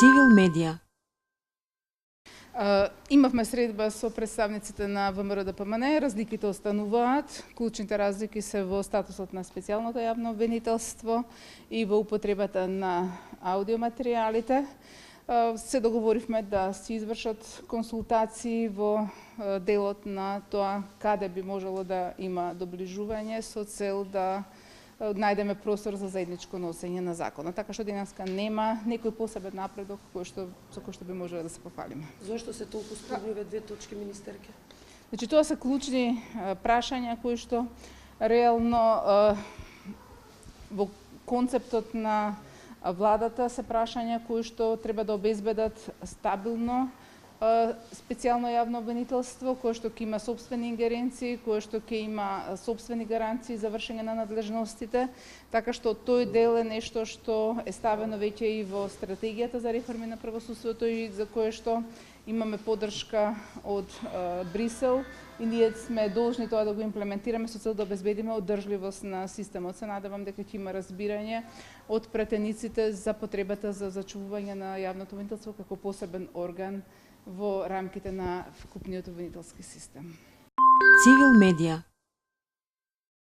Цивил медија. Имавме средба со представниците на ВМРО-ДПМН, разликите остануваат. Клучните разлики се во статусот на специјалното јавно обвинителство и во употребата на аудиоматеријалите. Се договоривме да се извршат консултации во делот на тоа каде би можело да има доближување со цел да најдеме простор за заедничко носење на законот. Така што денеска нема некој посебен напредок со кој што би можеле да се пофалиме. Зошто се толку спорни овие две точки, министерке? Значи, тоа се клучни прашања кои што реално во концептот на владата се прашања кои што треба да обезбедат стабилно специјално јавно обвинителство, кое што ќе има сопствени ингеренции, кое што ќе има сопствени гаранции за вршење на надлежностите, така што тој дел е нешто што е ставено веќе и во стратегијата за реформи на правосудството и за кое што имаме поддршка од Брисел и ние сме должни тоа да го имплементираме со цел да обезбедиме одржливост на системот. Се надевам дека ќе има разбирање од пратениците за потребата за зачувување на јавното обвинителство како посебен орган во рамките на вкупниот обвинителски систем. Цивил медија.